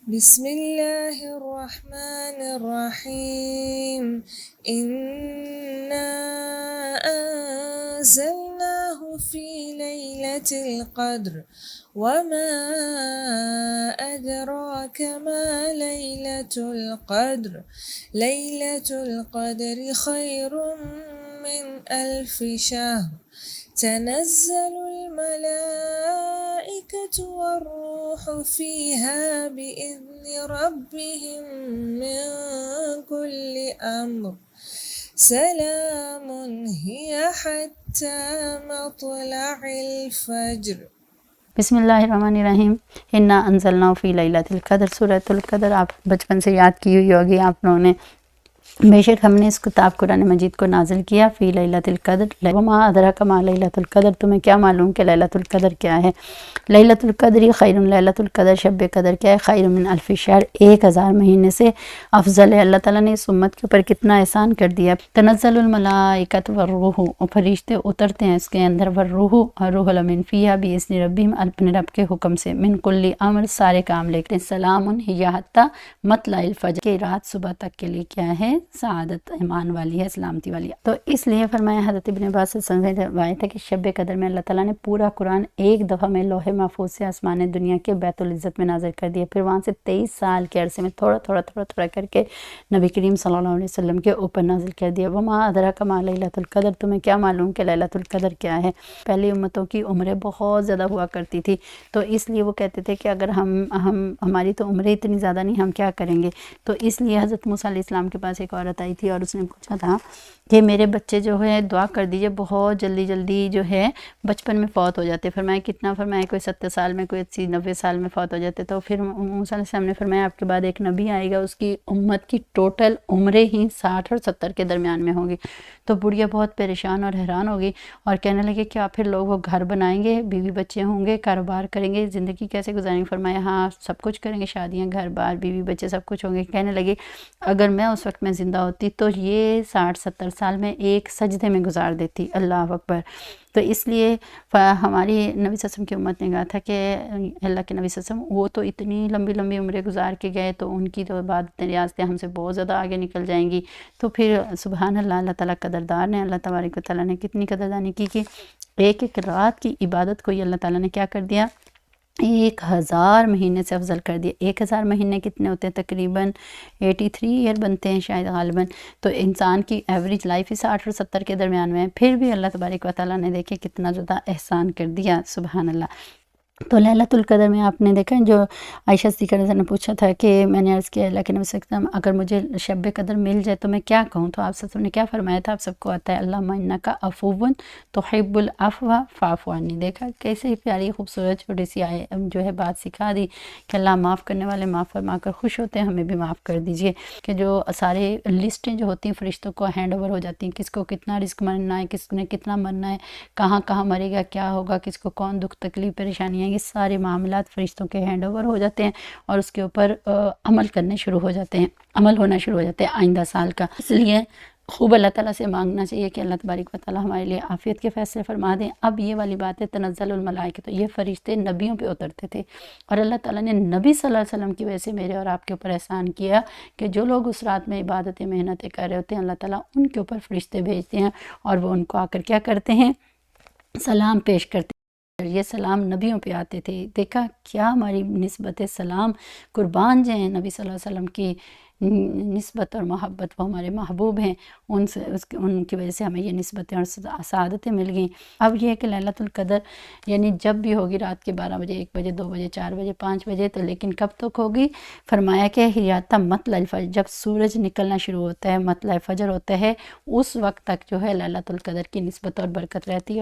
بسم الله الرحمن الرحيم إنا أنزلناه في ليلة القدر وما أدراك ما ليلة القدر ليلة القدر خير من 1000 شهر تنزل الملائكة والروح فيها بإذن ربهم من كل أمر سلام هي حتى مطلع الفجر. बिस्मिल्लाहिर्रहमानिर्रहीम। इन्ना अंज़लनाहु फ़ी लैलतिल क़द्र। सूरतुल क़द्र आप बचपन से याद की हुई होगी आप लोगों ने। बेशक हमने इस किताब कुरान मजीद को नाजिल किया फ़ी लैलतिल क़द्र। वमा अदराका मा लैलतुल क़द्र, तुम्हें क्या मालूम कि लैलतुल क़द्र क्या है। लैलतुल क़द्र खैरुन, लैलतुल क़द्र शब क़द्र क्या है, खैरुन मिन अल्फ़ि शहर, 1000 महीने से अफजल है। अल्लाह ताला ने इस उम्मत के ऊपर कितना एहसान कर दिया। तनज़्ज़लुल मलाइकतु वर्रूहु, और फरिश्ते उतरते हैं इसके अंदर, वर्रूहु और रूहुल अमीन फ़ीहा बिइज़्नि रब्बिहिम, अपने रब के हुक्म से, मिन कुल्ली अम्र, सारे काम लेकर। सलामुन हिया हत्ता मतलाइल फजर, के रात सुबह तक के लिए क्या है, सआदत ईमान वाली है, सलामती वाली है। तो इसलिए फरमाया हज़रत इब्न अब्बास से रवायत है कि शब कदर में अल्लाह ताला ने पूरा कुरान एक दफ़ा में लोहे महफूज से आसमान दुनिया के बैतुल इज़्ज़त में नाज़िल कर दिया। फिर वहाँ से 23 साल के अरसे में थोड़ा थोड़ा करके नबी करीम सल्लल्लाहु अलैहि वसल्लम के ऊपर नाज़िल कर दिया। वमा अदराका मा लैलतुल क़द्र, तुम्हें क्या मालूम कि लैलतुल क़द्र क्या है। पहली उम्मतों की उम्रें बहुत ज़्यादा हुआ करती थी, तो इसलिए वो कहते थे कि अगर हमारी तो उम्रें इतनी ज़्यादा नहीं, हम क्या करेंगे। तो इसलिए हज़रत मूसा अलैहिस्सलाम के पास एक औरत आई थी और उसने पूछा था कि मेरे बच्चे जो है दुआ कर दीजिए, बहुत जल्दी जो है बचपन में फ़ौत हो जाते। फरमाया कितना, फरमाया कोई 70 साल में, कोई 80-90 साल में फ़ौत हो जाते। तो फिर मूसा अलैहिस्सलाम ने फरमाया आपके बाद एक नबी आएगा, उसकी उम्मत की टोटल उम्रें ही 60 और 70 के दरमियान में होंगी। तो बुढ़िया बहुत परेशान और हैरान होगी और कहने लगे क्या फिर लोग वो घर बनाएंगे, बीवी बच्चे होंगे, कारोबार करेंगे, ज़िंदगी कैसे गुजारेंगे। फरमाया हाँ सब कुछ करेंगे, शादियाँ, घर बार, बीवी बच्चे सब कुछ होंगे। कहने लगे अगर मैं उस वक्त में ज़िंदा होती तो ये 60-70 साल में एक सजदे में गुजार देती। अल्लाह अकबर। तो इसलिए हमारी नबी सल्लल्लाहु की उम्मत ने कहा था कि अल्लाह के नबी सल्लल्लाहु वो तो इतनी लंबी उम्रें गुजार के गए, तो उनकी तो इबादतें रियासतें हमसे बहुत ज़्यादा आगे निकल जाएंगी। तो फिर सुबहान अल्लाह, अल्लाह ताला कदरदार ने, अल्लाह तबारक व तआला ने कितनी कदरदानी की कि एक रात की इबादत को ही अल्लाह ताला ने क्या कर दिया, 1000 महीने से अफजल कर दिया। 1000 महीने कितने होते हैं, तकरीबन 83 ईयर बनते हैं शायद गालिबन। तो इंसान की एवरेज लाइफ ही 60 और 70 के दरमियान में है। फिर भी अल्लाह तबारक व तआला ने देखे कितना ज़्यादा एहसान कर दिया, सुबहान अल्लाह। तो लैलतुल क़द्र में आपने देखा जो आयशा सिद्दीक़ा रज़ी अल्लाह ने पूछा था कि मैंने अर्ज़ किया अल्लाह के नबी सल्लल्लाहु अलैहि वसल्लम अगर मुझे शब क़द्र मिल जाए तो मैं क्या कहूँ। तो आप सब ने क्या फरमाया था, आप सबको आता है अल्लाहुम्मा इन्नका अफ़ुव्वुन तुहिब्बुल अफ़्व फ़अफ़ु अन्नी। देखा कैसे प्यारी खूबसूरत छोटी सी आए जो है बात सिखा दी कि अल्लाह माफ़ करने वाले, माफ़ फरमा कर खुश होते हैं, हमें भी माफ़ कर दीजिए। कि जो सारे लिस्टें जो होती हैं फ़रिश्तों को हैंड ओवर हो जाती हैं, किसको कितना रिस्क मरना है, किसने कितना मरना है, कहाँ कहाँ मरेगा, क्या होगा, किसको कौन दुख तकलीफ़ परेशानियाँ, ये सारे मामलात फ़रिश्तों के हैंड ओवर हो जाते हैं और उसके ऊपर अमल करने शुरू हो जाते हैं, अमल होना शुरू हो जाते हैं आइंदा साल का। इसलिए खूब अल्लाह ताला से मांगना चाहिए कि अल्लाह तबारक व तआला हमारे लिए आफ़ियत के फ़ैसले फरमा दें। अब ये वाली बात है तनज़्ज़लुल मलाइका, तो ये फ़रिश्ते नबियों पे उतरते थे और अल्लाह ताला ने नबी सल्लल्लाहु अलैहि वसल्लम की वजह से मेरे और आपके ऊपर एहसान किया कि जो लोग उस रात में इबादतें मेहनतें कर रहे होते हैं, अल्लाह ताला उनके ऊपर फ़रिश्ते भेजते हैं और वो उनको आकर क्या करते हैं, सलाम पेश करते हैं। ये सलाम नबियों पे आते थे। देखा क्या हमारी निस्बत सलाम, कुर्बान जो हैं नबी सल्लल्लाहु अलैहि वसल्लम की निस्बत और मोहब्बत, वो हमारे महबूब हैं, उनकी वजह से हमें ये निस्बतें और सआदतें मिल गई। अब ये है कि लैलतुल क़द्र यानी जब भी होगी, रात के 12 बजे, 1 बजे, 2 बजे, 4 बजे, 5 बजे, तो लेकिन कब तक होगी। फरमाया कि हियाता मतलल फजर, जब सूरज निकलना शुरू होता है, मतलल फजर होता है, उस वक्त तक जो है लैलतुल क़द्र की निस्बत और बरकत रहती है।